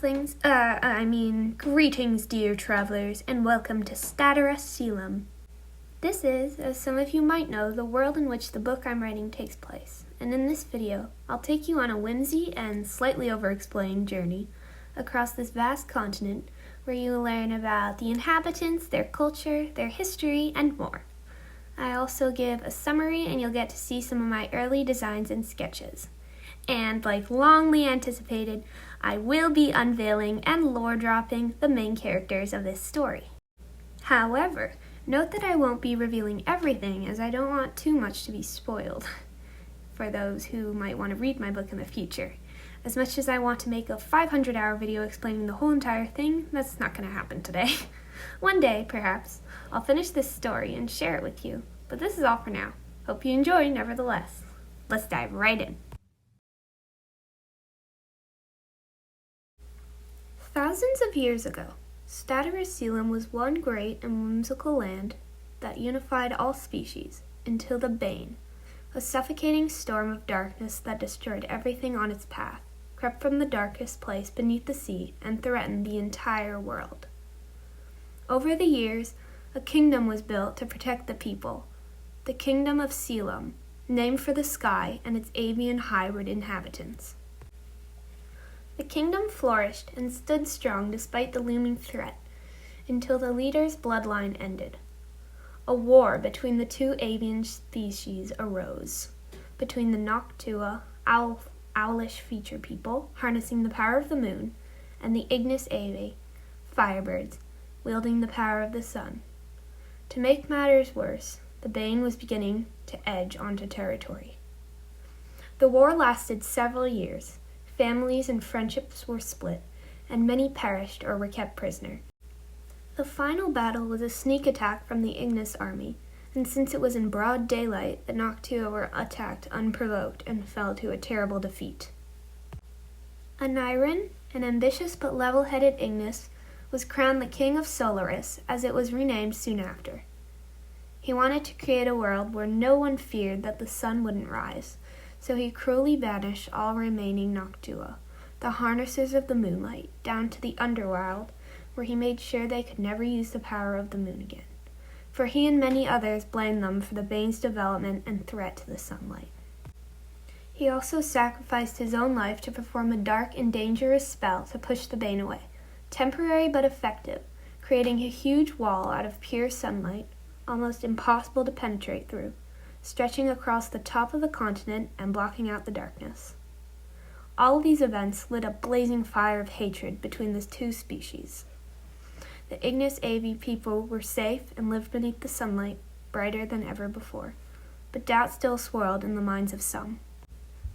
Greetings, dear travelers, and welcome to Statera. This is, as some of you might know, the world in which the book I'm writing takes place, and in this video, I'll take you on a whimsy and slightly over-explained journey across this vast continent where you will learn about the inhabitants, their culture, their history, and more. I also give a summary and you'll get to see some of my early designs and sketches. And like longly anticipated, I will be unveiling and lore-dropping the main characters of this story. However, note that I won't be revealing everything as I don't want too much to be spoiled for those who might want to read my book in the future. As much as I want to make a 500-hour video explaining the whole entire thing, that's not going to happen today. One day, perhaps, I'll finish this story and share it with you, but this is all for now. Hope you enjoy nevertheless. Let's dive right in. Thousands of years ago, Statera was one great and whimsical land that unified all species until the Bane, a suffocating storm of darkness that destroyed everything on its path, crept from the darkest place beneath the sea and threatened the entire world. Over the years, a kingdom was built to protect the people, the Kingdom of Selam, named for the sky and its avian hybrid inhabitants. The kingdom flourished and stood strong despite the looming threat, until the leader's bloodline ended. A war between the two avian species arose, between the Noctua, owlish feature people, harnessing the power of the moon, and the Ignis Avi, firebirds, wielding the power of the sun. To make matters worse, the Bane was beginning to edge onto territory. The war lasted several years. Families and friendships were split, and many perished or were kept prisoner. The final battle was a sneak attack from the Ignis army, and since it was in broad daylight, the Noctua were attacked unprovoked and fell to a terrible defeat. Aniran, an ambitious but level-headed Ignis, was crowned the King of Solaris, as it was renamed soon after. He wanted to create a world where no one feared that the sun wouldn't rise, so he cruelly banished all remaining Noctua, the harnessers of the moonlight, down to the underworld, where he made sure they could never use the power of the moon again, for he and many others blamed them for the Bane's development and threat to the sunlight. He also sacrificed his own life to perform a dark and dangerous spell to push the Bane away, temporary but effective, creating a huge wall out of pure sunlight, almost impossible to penetrate through, stretching across the top of the continent and blocking out the darkness. All of these events lit a blazing fire of hatred between the two species. The Ignis Avi people were safe and lived beneath the sunlight, brighter than ever before, but doubt still swirled in the minds of some.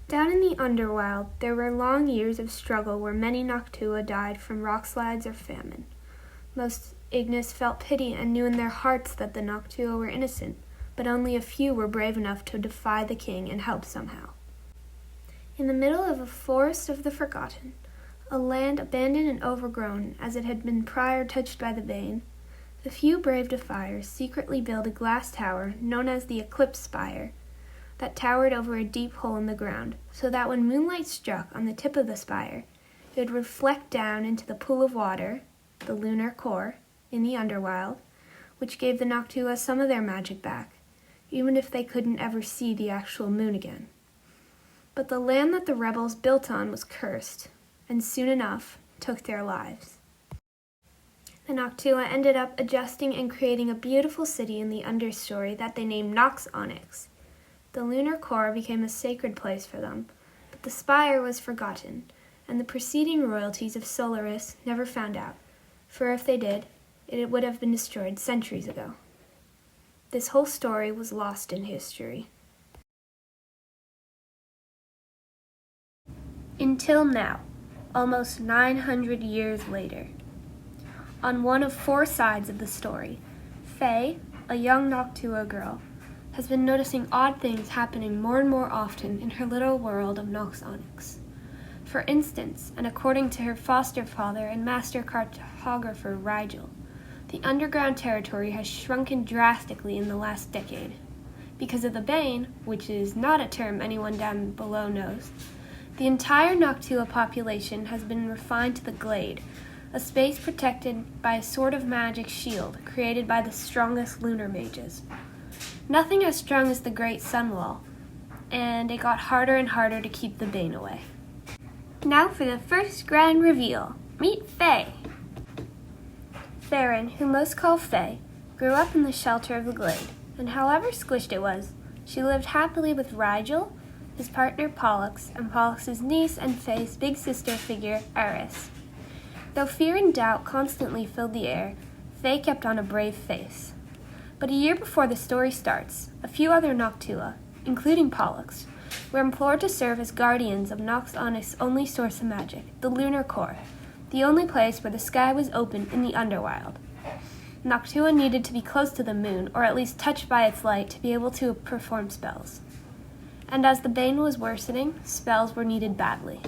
Down in the underworld, there were long years of struggle where many Noctua died from rockslides or famine. Most Ignis felt pity and knew in their hearts that the Noctua were innocent, but only a few were brave enough to defy the king and help somehow. In the middle of a forest of the forgotten, a land abandoned and overgrown as it had been prior touched by the Bane, the few brave defiers secretly built a glass tower known as the Eclipse Spire that towered over a deep hole in the ground, so that when moonlight struck on the tip of the spire, it would reflect down into the pool of water, the lunar core, in the underworld, which gave the Noctua some of their magic back, even if they couldn't ever see the actual moon again. But the land that the rebels built on was cursed, and soon enough took their lives. The Noctua ended up adjusting and creating a beautiful city in the understory that they named Nox Onyx. The lunar core became a sacred place for them, but the spire was forgotten, and the preceding royalties of Solaris never found out, for if they did, it would have been destroyed centuries ago. This whole story was lost in history. Until now, almost 900 years later. On one of four sides of the story, Faye, a young Noctua girl, has been noticing odd things happening more and more often in her little world of Nox Onyx. For instance, and according to her foster father and master cartographer Rigel, the underground territory has shrunken drastically in the last decade. Because of the Bane, which is not a term anyone down below knows, The entire Noctua population has been refined to the Glade, a space protected by a sort of magic shield created by the strongest lunar mages. Nothing as strong as the Great Sunwall, and it got harder and harder to keep the Bane away. Now for the first grand reveal. Meet Faye. Farron, who most call Faye, grew up in the shelter of the Glade, and however squished it was, she lived happily with Rigel, his partner Pollux, and Pollux' niece and Faye's big sister figure, Eris. Though fear and doubt constantly filled the air, Faye kept on a brave face. But a year before the story starts, a few other Noctua, including Pollux, were implored to serve as guardians of Nox Onyx's only source of magic, the lunar core, the only place where the sky was open in the underworld. Noctua needed to be close to the moon, or at least touched by its light, to be able to perform spells. And as the Bane was worsening, spells were needed badly.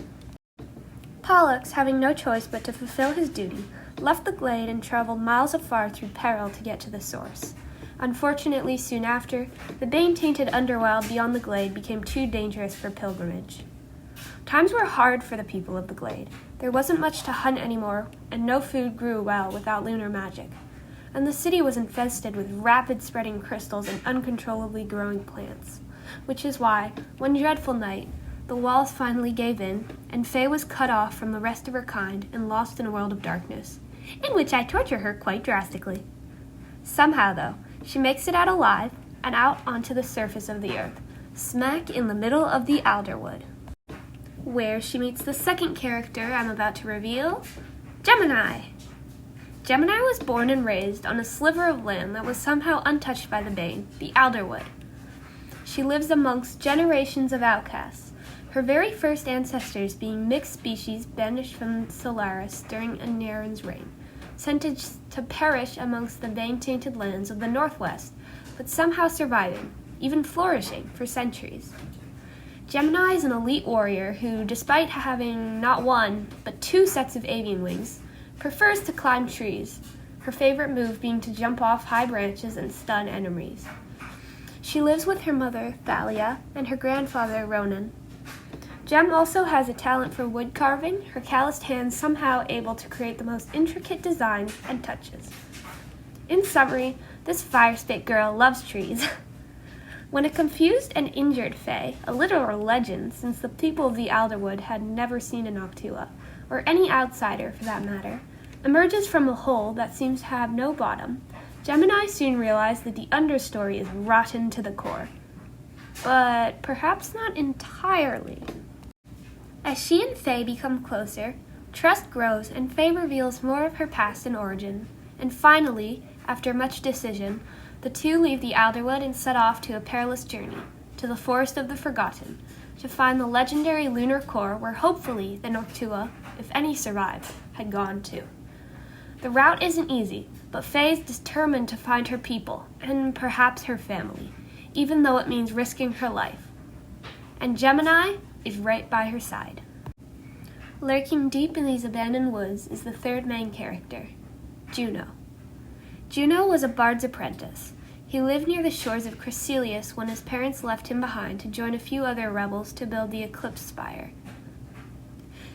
Pollux, having no choice but to fulfill his duty, left the Glade and traveled miles afar through peril to get to the source. Unfortunately, soon after, the Bane-tainted underworld beyond the Glade became too dangerous for pilgrimage. Times were hard for the people of the Glade. There wasn't much to hunt anymore, and no food grew well without lunar magic. And the city was infested with rapid-spreading crystals and uncontrollably growing plants. Which is why, one dreadful night, the walls finally gave in, and Faye was cut off from the rest of her kind and lost in a world of darkness, in which I torture her quite drastically. Somehow, though, she makes it out alive and out onto the surface of the earth, smack in the middle of the Alderwood, where she meets the second character I'm about to reveal, Gemini. Gemini was born and raised on a sliver of land that was somehow untouched by the Bane, the Alderwood. She lives amongst generations of outcasts, her very first ancestors being mixed species banished from Solaris during Anarin's reign, sentenced to perish amongst the Bane-tainted lands of the Northwest, but somehow surviving, even flourishing, for centuries. Gemini is an elite warrior who, despite having not one, but two sets of avian wings, prefers to climb trees, her favorite move being to jump off high branches and stun enemies. She lives with her mother, Thalia, and her grandfather, Ronan. Gem also has a talent for wood carving, her calloused hands somehow able to create the most intricate designs and touches. In summary, this fire-spit girl loves trees. When a confused and injured Fae, a literal legend since the people of the Alderwood had never seen a Noctua, or any outsider for that matter, emerges from a hole that seems to have no bottom, Gemini soon realized that the understory is rotten to the core. But perhaps not entirely. As she and Faye become closer, trust grows and Faye reveals more of her past and origin. And finally, after much decision, the two leave the Alderwood and set off to a perilous journey, to the Forest of the Forgotten, to find the legendary lunar core where hopefully the Noctua, if any survived, had gone to. The route isn't easy, but Faye is determined to find her people, and perhaps her family, even though it means risking her life. And Gemini is right by her side. Lurking deep in these abandoned woods is the third main character, Juno. Juno was a bard's apprentice. He lived near the shores of Cressilius when his parents left him behind to join a few other rebels to build the Eclipse Spire.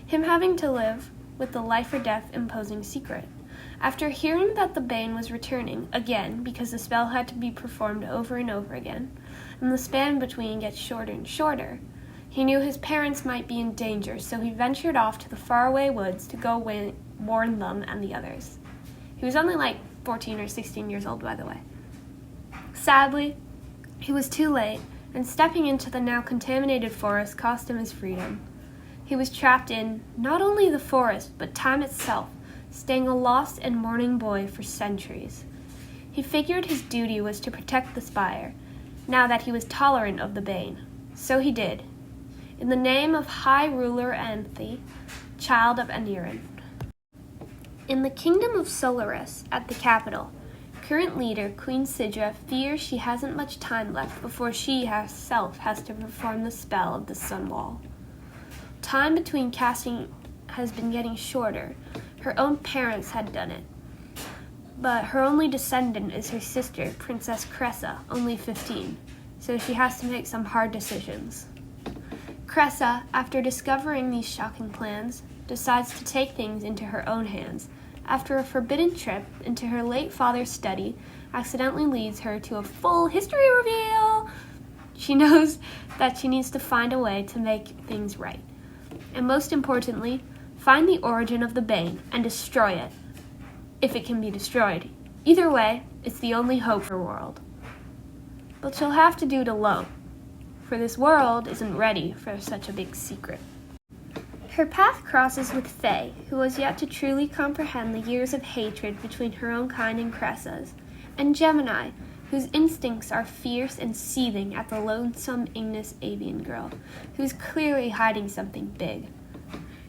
Him having to live with the life or death imposing secret. After hearing that the Bane was returning, again because the spell had to be performed over and over again, and the span between gets shorter and shorter, he knew his parents might be in danger, so he ventured off to the faraway woods to go warn them and the others. He was only like 14 or 16 years old, by the way. Sadly, he was too late, and stepping into the now contaminated forest cost him his freedom. He was trapped in not only the forest, but time itself, staying a lost and mourning boy for centuries. He figured his duty was to protect the Spire, now that he was tolerant of the Bane. So he did, in the name of High Ruler Anthe, child of Anarin. In the kingdom of Solaris, at the capital, current leader Queen Sidra fears she hasn't much time left before she herself has to perform the spell of the Sunwall. Time between casting has been getting shorter. Her own parents had done it, but her only descendant is her sister, Princess Cressa, only 15, so she has to make some hard decisions. Cressa, after discovering these shocking plans, decides to take things into her own hands after a forbidden trip into her late father's study accidentally leads her to a full history reveal. She knows that she needs to find a way to make things right, and most importantly, find the origin of the Bane and destroy it, if it can be destroyed. Either way, it's the only hope for the world. But she'll have to do it alone, for this world isn't ready for such a big secret. Her path crosses with Faye, who has yet to truly comprehend the years of hatred between her own kind and Cressa's, and Gemini, whose instincts are fierce and seething at the lonesome Ignis avian girl, who's clearly hiding something big.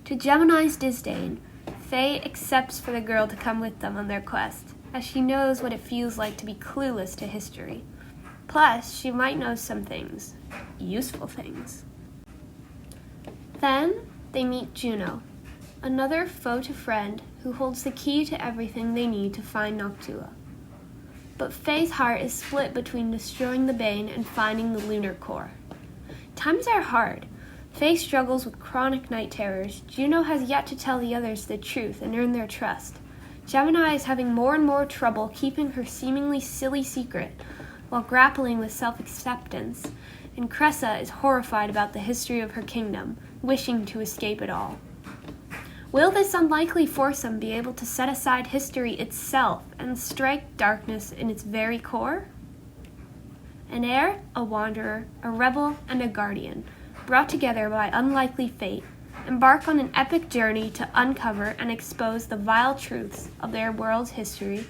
To Gemini's disdain, Faye accepts for the girl to come with them on their quest, as she knows what it feels like to be clueless to history. Plus, she might know some things. Useful things. Then, they meet Juno, another foe to friend who holds the key to everything they need to find Noctua. But Faye's heart is split between destroying the Bane and finding the lunar core. Times are hard. Faye struggles with chronic night terrors. Juno has yet to tell the others the truth and earn their trust. Gemini is having more and more trouble keeping her seemingly silly secret while grappling with self-acceptance, and Cressa is horrified about the history of her kingdom, wishing to escape it all. Will this unlikely foursome be able to set aside history itself and strike darkness in its very core? An heir, a wanderer, a rebel, and a guardian, brought together by unlikely fate, embark on an epic journey to uncover and expose the vile truths of their world's history,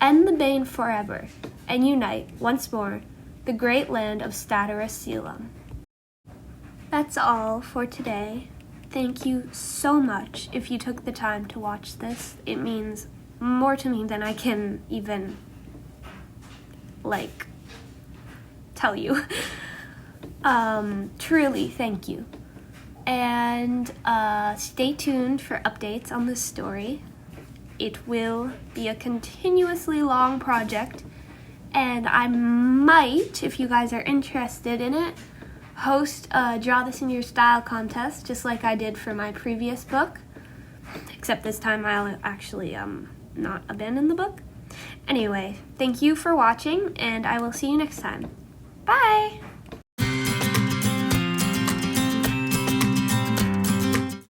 end the Bane forever, and unite, once more, the great land of Statera. That's all for today. Thank you so much if you took the time to watch this. It means more to me than I can even, tell you. Truly, thank you. And stay tuned for updates on this story. It will be a continuously long project, and I might, if you guys are interested in it, host a Draw This in Your Style contest, just like I did for my previous book, except this time I'll actually not abandon the book. Anyway, thank you for watching, and I will see you next time. Bye!